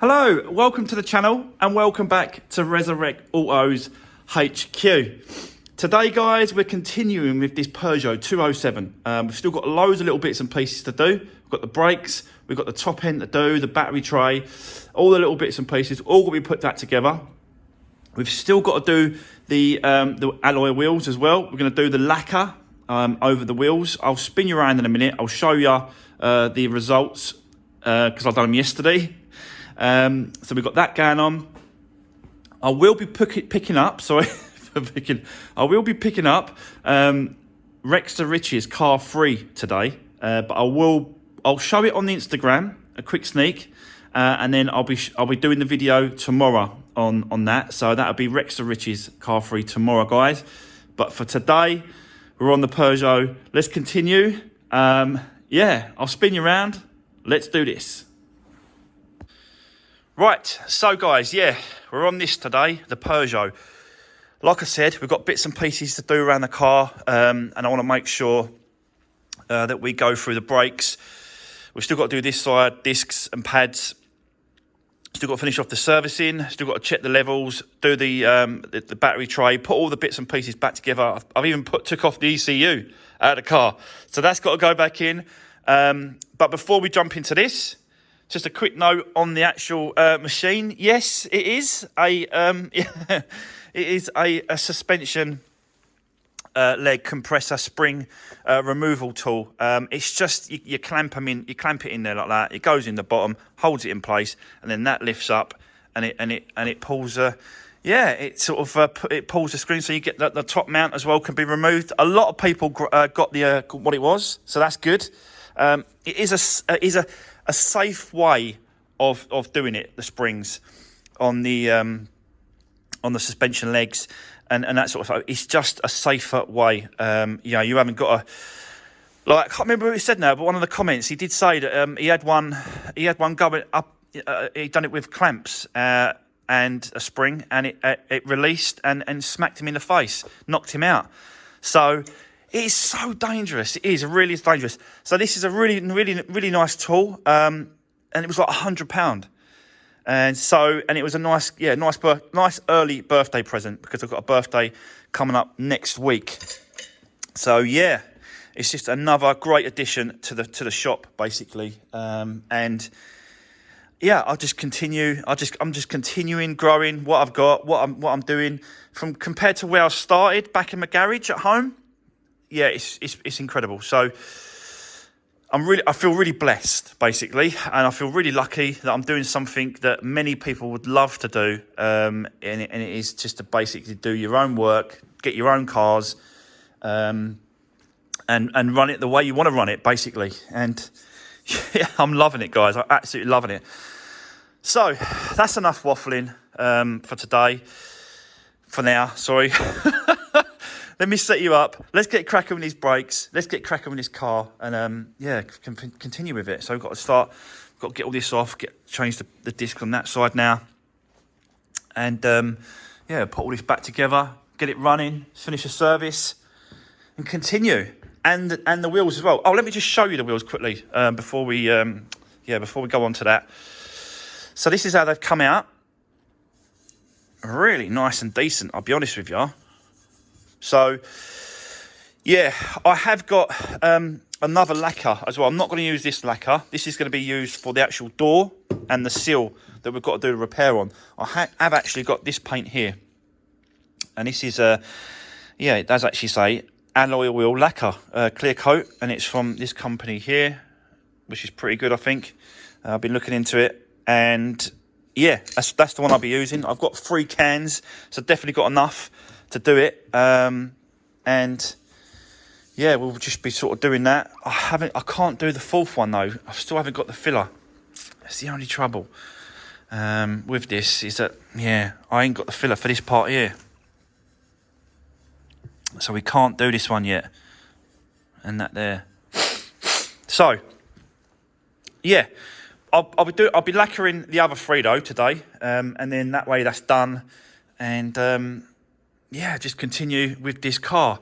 Hello, welcome to the channel and welcome back to Resurrect Autos HQ. Today guys, we're continuing with this Peugeot 207. We've still got loads of little bits and pieces to do. We've got the brakes, we've got the top end to do, the battery tray, all the little bits and pieces, all got to be put that together. We've still got to do the alloy wheels as well. We're going to do the lacquer over the wheels. I'll spin you around in a minute. I'll show you the results because I've done them yesterday. So we've got that going on. I will be picking up, sorry for picking, I will be picking up Rex to Riches car 3 today, but I'll show it on the Instagram, a quick sneak, and then I'll be doing the video tomorrow on that. So that'll be Rex to Riches car 3 tomorrow, guys. But for today, we're on the Peugeot. Let's continue. Yeah, I'll spin you around. Let's do this. Right, so guys, yeah, we're on this today, the Peugeot. Like I said, we've got bits and pieces to do around the car, and I want to make sure that we go through the brakes. We've still got to do this side, discs and pads. Still got to finish off the servicing. Still got to check the levels, do the battery tray, put all the bits and pieces back together. I've even took off the ECU out of the car, so that's got to go back in. But before we jump into this, just a quick note on the actual machine. Yes, it is it is a suspension leg compressor spring removal tool. It's just you clamp it in there like that. It goes in the bottom, holds it in place, and then that lifts up and it pulls it sort of it pulls the screen, so you get the top mount as well can be removed. A lot of people got the what it was, so that's good. It is a safe way of doing it, the springs on the suspension legs and that sort of stuff. It's just a safer way. You know, you haven't got a, like, I can't remember what he said now, but one of the comments he did say that he had one going up, he'd done it with clamps and a spring, and it released and smacked him in the face, knocked him out. So it is so dangerous. It is really dangerous. So this is a really nice tool, and it was like £100, and it was a nice early birthday present because I've got a birthday coming up next week. So yeah, it's just another great addition to the shop basically, and yeah, I'll just continue. I'm just continuing growing what I've got, what I'm doing from compared to where I started back in my garage at home. Yeah, it's incredible. So I feel really blessed, basically, and I feel really lucky that I'm doing something that many people would love to do, and it is just to basically do your own work, get your own cars, and run it the way you want to run it, basically. And yeah, I'm loving it, guys. I'm absolutely loving it. So that's enough waffling for today. For now, sorry. Let me set you up. Let's get cracking with these brakes. Let's get cracking with this car, and yeah, continue with it. So we've got to get all this off, change the disc on that side now, and yeah, put all this back together, get it running, finish the service, and continue. And the wheels as well. Oh, let me just show you the wheels quickly before we go on to that. So this is how they've come out. Really nice and decent, I'll be honest with you. So, yeah, I have got another lacquer as well. I'm not going to use this lacquer. This is going to be used for the actual door and the seal that we've got to do the repair on. I have actually got this paint here. And this is, yeah, it does actually say alloy wheel lacquer, clear coat. And it's from this company here, which is pretty good, I think. I've been looking into it. And, yeah, that's the one I'll be using. I've got 3 cans, so definitely got enough to do it, and yeah, we'll just be sort of doing that. I can't do the 4th one though. I still haven't got the filler. That's the only trouble with this, is that yeah, I ain't got the filler for this part here, so we can't do this one yet, and that there. So yeah, I'll be lacquering the other 3 though today, and then that way that's done, and yeah, just continue with this car.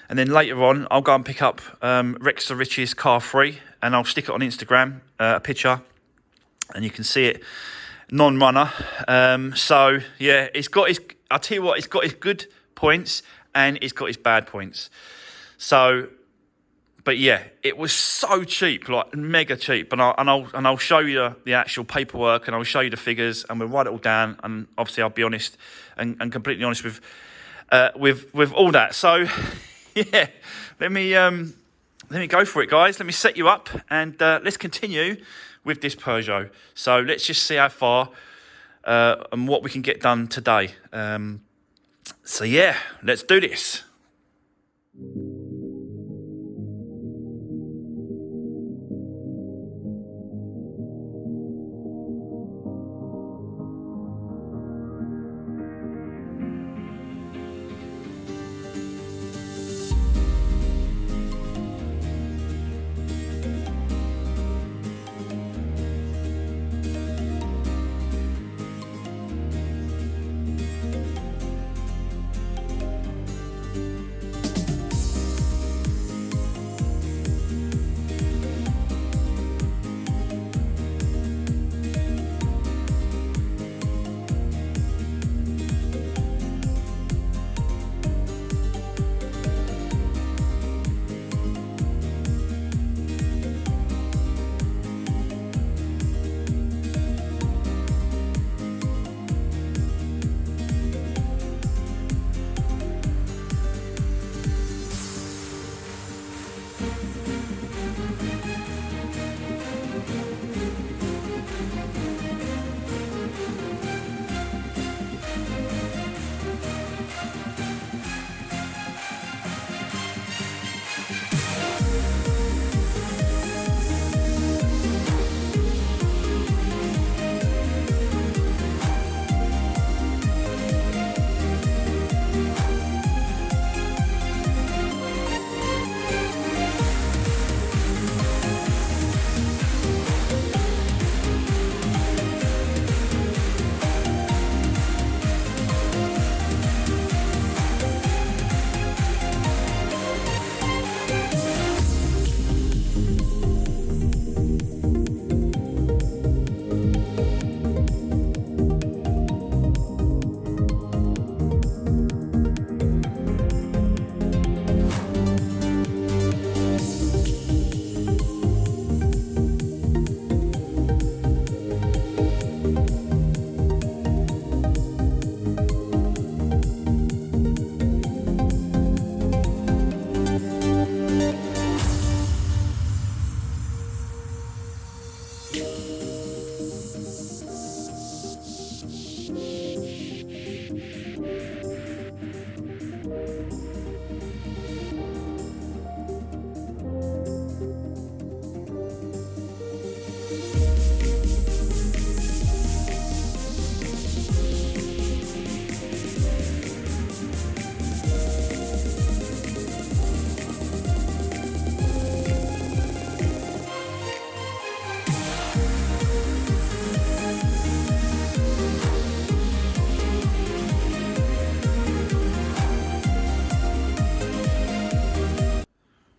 And then later on, I'll go and pick up Rex to Riches car 3, and I'll stick it on Instagram, a picture, and you can see it. non-runner. So yeah, it's got its, I'll tell you what, it's got its good points and it's got its bad points. So, but yeah, it was so cheap, like mega cheap. And I'll show you the actual paperwork, and I'll show you the figures, and we'll write it all down. And obviously, I'll be honest and completely honest with all that. So yeah, let me go for it, guys. Let me set you up, and let's continue with this Peugeot. So let's just see how far and what we can get done today. So yeah, let's do this.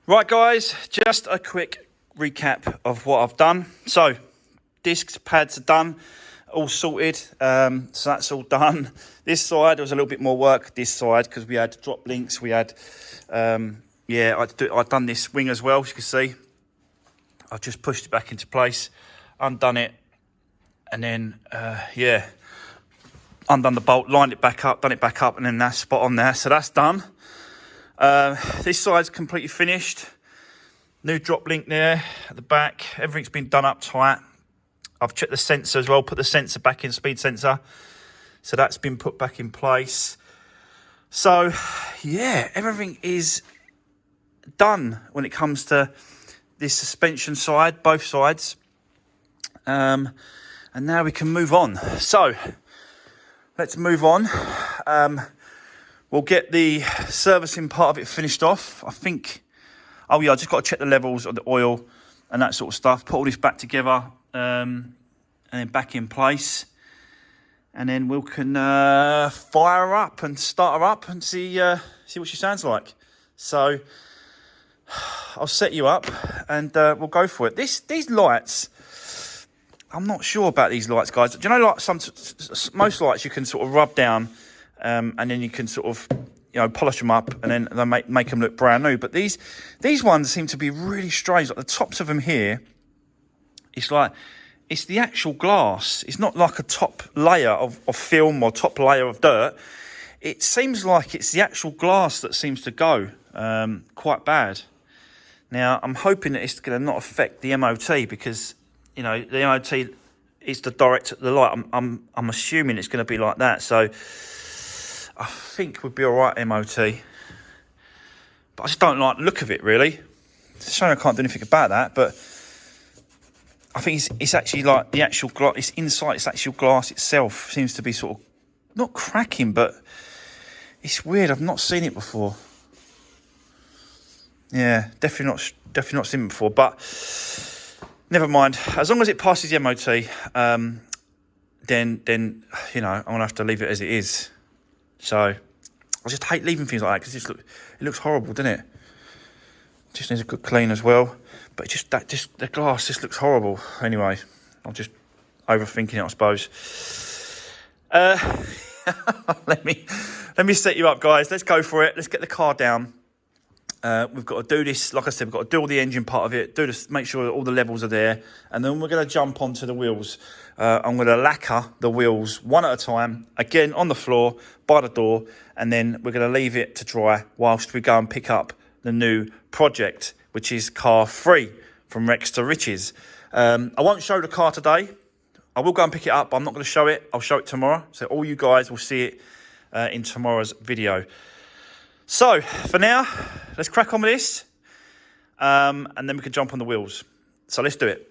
Right, guys, just a quick recap of what I've done. So, discs, pads are done, all sorted. So that's all done. This side, there was a little bit more work this side because we had drop links. We had, I'd done this wing as well, as you can see. I've just pushed it back into place, undone it, and then, undone the bolt, lined it back up, done it back up, and then that's spot on there. So that's done. This side's completely finished. New drop link there at the back. Everything's been done up tight. I've checked the sensor as well, put the sensor back in, speed sensor. So that's been put back in place. So, yeah, everything is done when it comes to this suspension side, both sides. And now we can move on. So, let's move on. We'll get the servicing part of it finished off. I think, I just got to check the levels of the oil and that sort of stuff. Put all this back together and then back in place. And then we can fire her up and start her up and see what she sounds like. So I'll set you up and we'll go for it. These lights I'm not sure about these lights, guys. Do you know, like most lights you can sort of rub down, and then you can sort of, you know, polish them up, and then they make them look brand new. But these ones seem to be really strange. Like the tops of them here, it's like it's the actual glass. It's not like a top layer of film or top layer of dirt. It seems like it's the actual glass that seems to go quite bad. Now, I'm hoping that it's going to not affect the MOT because, you know, the MOT is the direct the light. I'm assuming it's going to be like that. So I think we'd be all right, MOT. But I just don't like the look of it, really. It's a shame I can't do anything about that. But I think it's actually like the actual glass. It's inside. It's actual glass itself seems to be sort of not cracking, but it's weird. I've not seen it before. Yeah, definitely not seen it before. But never mind. As long as it passes the MOT, then you know I'm gonna have to leave it as it is. So I just hate leaving things like that because it looks horrible, doesn't it? Just needs a good clean as well. But the glass just looks horrible. Anyway, I'm just overthinking it, I suppose. Let me set you up, guys. Let's go for it. Let's get the car down. We've got to do this, like I said, we've got to do all the engine part of it, make sure that all the levels are there, and then we're going to jump onto the wheels. I'm going to lacquer the wheels one at a time, again on the floor, by the door, and then we're going to leave it to dry whilst we go and pick up the new project, which is car 3 from Rex to Riches. I won't show the car today. I will go and pick it up, but I'm not going to show it. I'll show it tomorrow, so all you guys will see it in tomorrow's video. So, for now, let's crack on with this, and then we can jump on the wheels. So let's do it.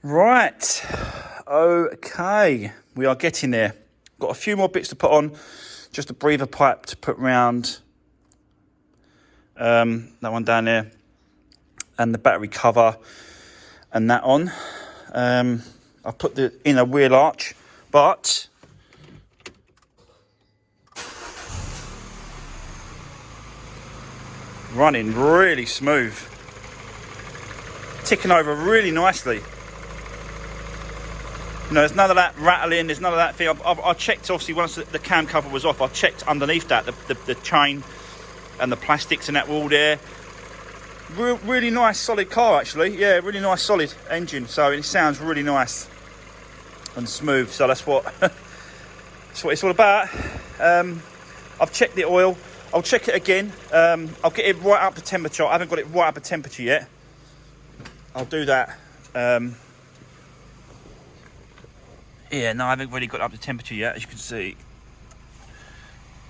Right, okay, we are getting there. Got a few more bits to put on, just a breather pipe to put round that one down there, and the battery cover and that on. I put the inner wheel arch, but running really smooth, ticking over really nicely. You know, there's none of that rattling, there's none of that thing. I checked, obviously, once the cam cover was off, I checked underneath that, the chain and the plastics and that were all there. Really nice, solid car, actually. Yeah, really nice, solid engine. So it sounds really nice and smooth. So that's what, that's what it's all about. I've checked the oil. I'll check it again. I'll get it right up to temperature. I haven't got it right up to temperature yet. I'll do that. Yeah, no, I haven't really got up to temperature yet, as you can see.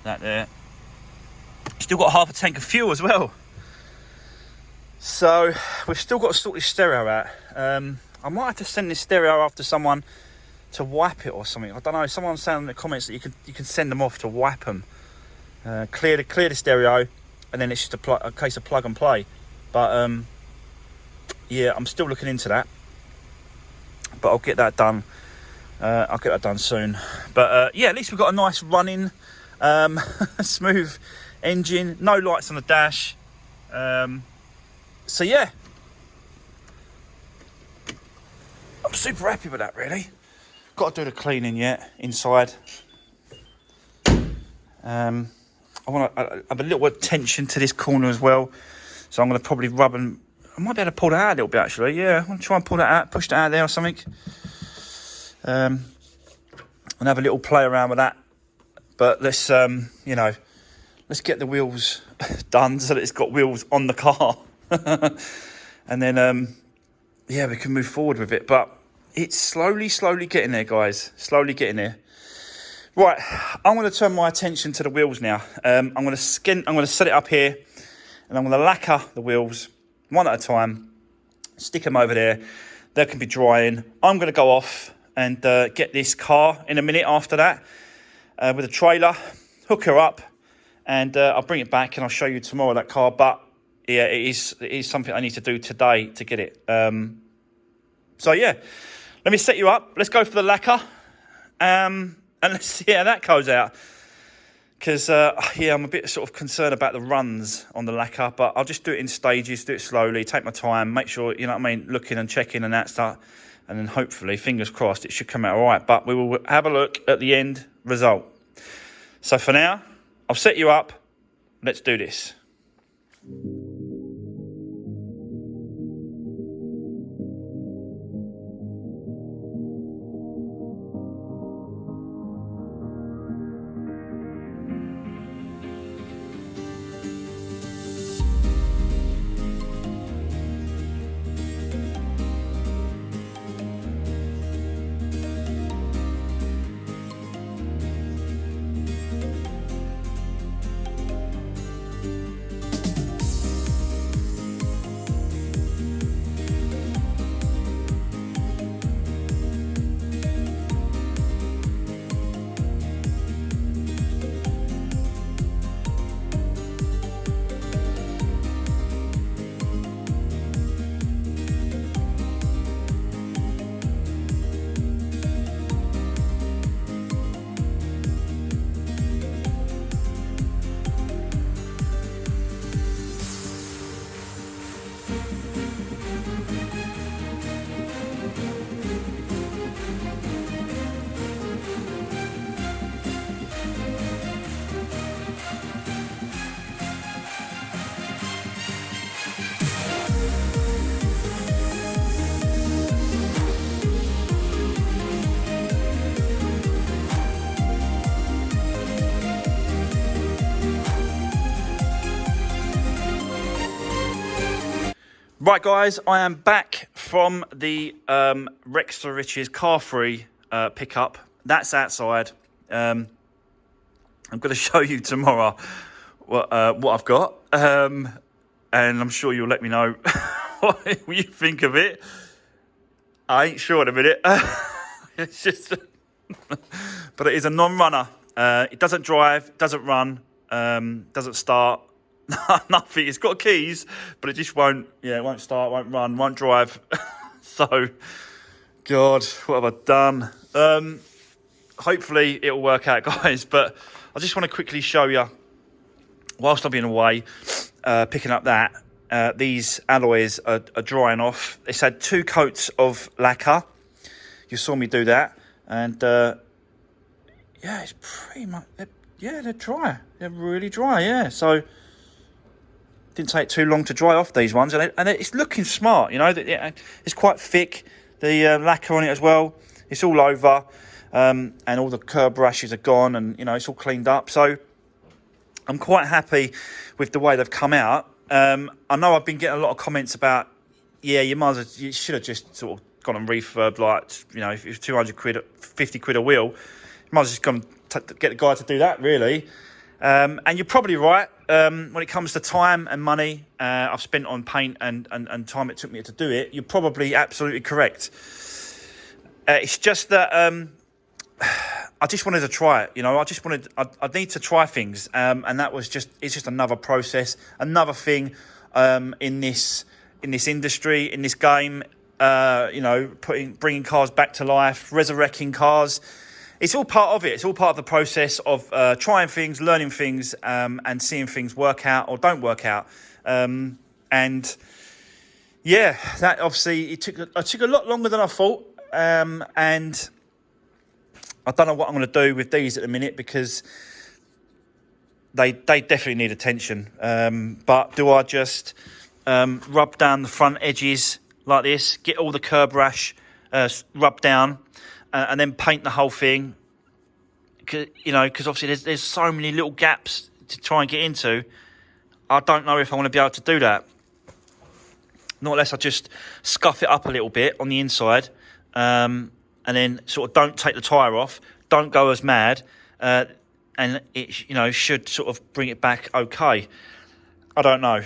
That there. Still got half a tank of fuel as well. So, we've still got to sort this stereo out. I might have to send this stereo off to someone to wipe it or something. I don't know. Someone was saying in the comments that you can send them off to wipe them. Clear the stereo, and then it's just a case of plug and play. But, yeah, I'm still looking into that. But I'll get that done. I'll get that done soon. But yeah, at least we've got a nice running, smooth engine. No lights on the dash. So yeah, I'm super happy with that, really. Got to do the cleaning yet inside. I want to have a little bit of tension to this corner as well. So I'm going to probably rub and I might be able to pull that out a little bit, actually. Yeah, I'm going to try and pull that out, push that out there or something. And have a little play around with that. But let's, you know, let's get the wheels done so that it's got wheels on the car. And then, yeah, we can move forward with it. But it's slowly getting there, guys. Slowly getting there. Right, I'm going to turn my attention to the wheels now. I'm going to set it up here, and I'm going to lacquer the wheels one at a time. Stick them over there. They can be drying. I'm going to go off and get this car in a minute after that with a trailer, hook her up, and I'll bring it back and I'll show you tomorrow that car. But yeah, it is something I need to do today to get it. So yeah, let me set you up. Let's go for the lacquer, and let's see how that goes out. Because yeah, I'm a bit sort of concerned about the runs on the lacquer, but I'll just do it in stages, do it slowly, take my time, make sure, you know what I mean, looking and checking and that stuff, and then hopefully, fingers crossed, it should come out all right. But we will have a look at the end result. So for now, I'll set you up. Let's do this. Right, guys, I am back from the Rex to Riches car free pickup. That's outside. I'm going to show you tomorrow what I've got, and I'm sure you'll let me know what you think of it. I ain't sure in a minute. It's just, but it is a non-runner. It doesn't drive, doesn't run, doesn't start. Nothing. It's got keys, but it just won't. Yeah, it won't start, won't run, won't drive. So, God, what have I done? Hopefully, it'll work out, guys. But I just want to quickly show you, whilst I've been away, picking up that these alloys are drying off. It's had 2 coats of lacquer. You saw me do that, and yeah, it's pretty much. They're dry. They're really dry. Yeah, so. Didn't take too long to dry off these ones, and it's looking smart, you know. It's quite thick, the lacquer on it as well. It's all over, and all the curb rashes are gone, and you know it's all cleaned up. So I'm quite happy with the way they've come out. I know I've been getting a lot of comments about, yeah, you should have just sort of gone and refurb, like, you know, if it was 200 quid, 50 quid a wheel, you might as well just gone get the guy to do that, really. And you're probably right. When it comes to time and money I've spent on paint and time it took me to do it, you're probably absolutely correct. It's just that I just wanted to try it, you know. I need to try things, and that was it's just another process, another thing in this industry, in this game. You know, bringing cars back to life, resurrecting cars. It's all part of it. It's all part of the process of trying things, learning things, and seeing things work out or don't work out. And yeah, that obviously it took a lot longer than I thought. And I don't know what I'm going to do with these at the minute, because they definitely need attention. But do I just rub down the front edges like this, get all the curb rash rubbed down, and then paint the whole thing? You know, because obviously there's so many little gaps to try and get into, I don't know if I want to be able to do that. Not unless I just scuff it up a little bit on the inside, and then sort of don't take the tyre off, don't go as mad, and it, you know, should sort of bring it back okay. I don't know.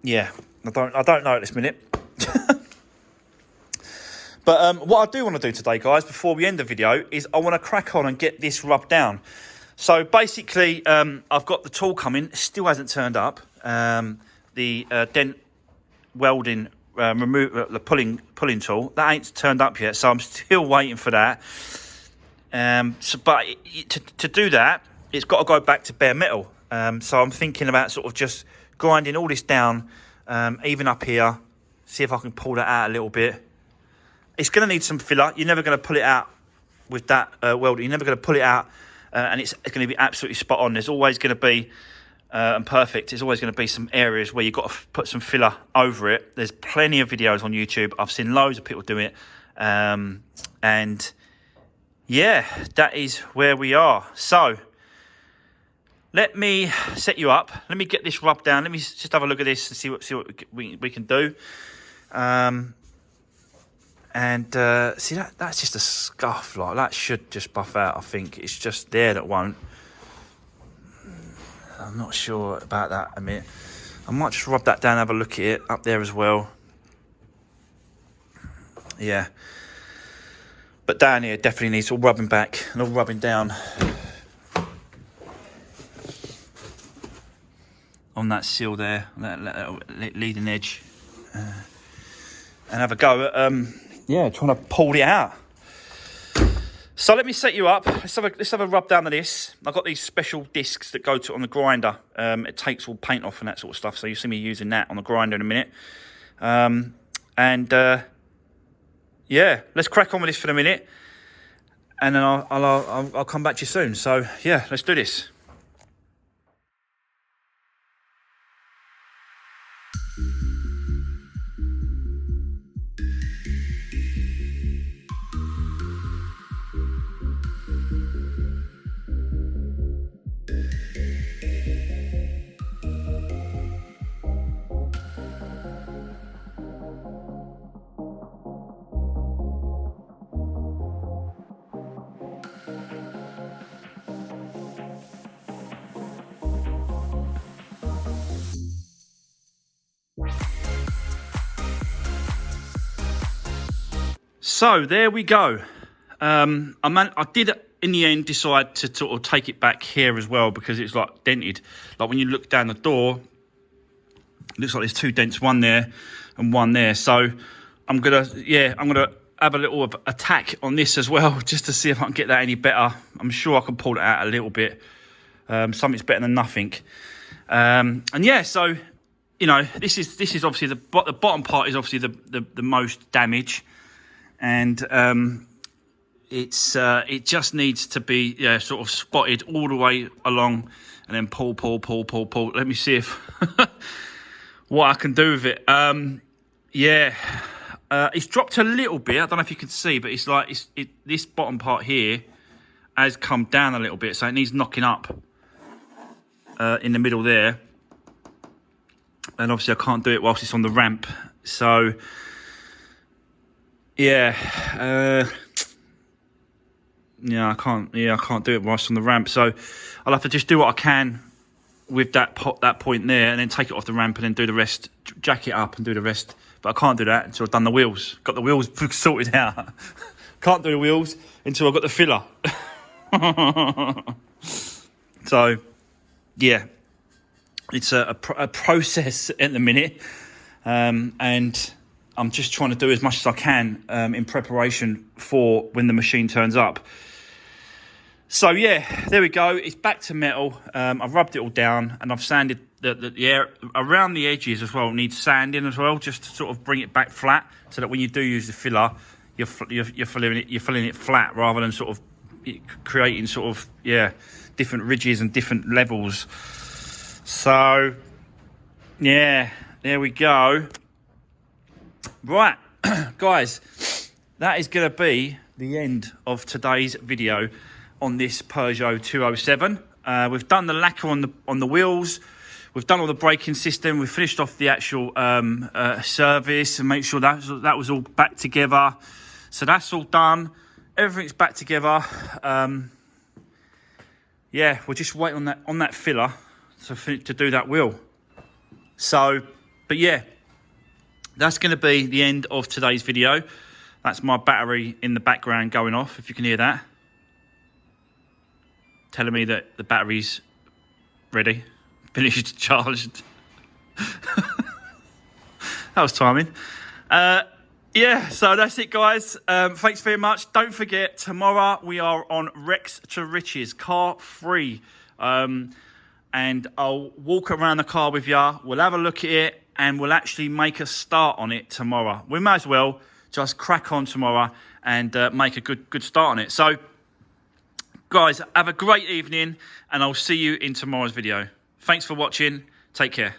Yeah, I don't know at this minute. But what I do want to do today, guys, before we end the video, is I want to crack on and get this rubbed down. So basically, I've got the tool coming. It still hasn't turned up. The dent welding the pulling tool, that ain't turned up yet, so I'm still waiting for that. But to do that, it's got to go back to bare metal. So I'm thinking about sort of just grinding all this down, even up here, see if I can pull that out a little bit. It's going to need some filler. You're never going to pull it out with that weld. You're never going to pull it out, and it's going to be absolutely spot on. There's always going to be, and perfect, there's always going to be some areas where you've got to put some filler over it. There's plenty of videos on YouTube. I've seen loads of people do it. And yeah, that is where we are. So let me set you up. Let me get this rubbed down. Let me just have a look at this and see what we can do. See, that's just a scuff. Like, that should just buff out, I think. It's just there that won't. I'm not sure about that a minute. I might just rub that down, have a look at it up there as well. Yeah. But down here definitely needs all rubbing back and all rubbing down on that seal there, that leading edge. And have a go at, yeah, trying to pull it out. So let me set you up. Let's have a rub down of this. I've got these special discs that go on the grinder. It takes all paint off and that sort of stuff. So you'll see me using that on the grinder in a minute. Yeah, let's crack on with this for a minute, and then I'll come back to you soon. So yeah, let's do this. So there we go. I did in the end decide to sort of take it back here as well, because it's like dented. Like when you look down the door, it looks like there's two dents, one there and one there. So I'm gonna have a little attack on this as well, just to see if I can get that any better. I'm sure I can pull it out a little bit. Something's better than nothing. And yeah, so you know, this is obviously the bottom part is obviously the most damage. And it just needs to be sort of spotted all the way along, and then pull. Let me see if what I can do with it. It's dropped a little bit. I don't know if you can see, but it's like this bottom part here has come down a little bit, so it needs knocking up in the middle there. And obviously I can't do it whilst it's on the ramp, so. I can't do it whilst on the ramp, so I'll have to just do what I can with that point there, and then take it off the ramp, and then do the rest, jack it up and do the rest. But I can't do that until I've done the wheels, got the wheels sorted out. Can't do the wheels until I've got the filler. So yeah, it's a process at the minute, and I'm just trying to do as much as I can in preparation for when the machine turns up. So yeah, there we go. It's back to metal. I've rubbed it all down, and I've sanded the air around the edges as well. It needs sanding as well, just to sort of bring it back flat, so that when you do use the filler, you're filling it flat, rather than sort of creating sort of different ridges and different levels. So yeah, there we go. Right, guys, that is going to be the end of today's video on this Peugeot 207. We've done the lacquer on the wheels. We've done all the braking system. We've finished off the actual service and make sure that was all back together. So that's all done. Everything's back together. Yeah, we're just waiting on that filler to do that wheel. So, but yeah, that's going to be the end of today's video. That's my battery in the background going off, if you can hear that. Telling me that the battery's ready. Finished charged. That was timing. Yeah, so that's it, guys. Thanks very much. Don't forget, tomorrow we are on Rex to Riches, car free. And I'll walk around the car with you. We'll have a look at it and we'll actually make a start on it tomorrow. We may as well just crack on tomorrow and make a good start on it. So, guys, have a great evening and I'll see you in tomorrow's video. Thanks for watching. Take care.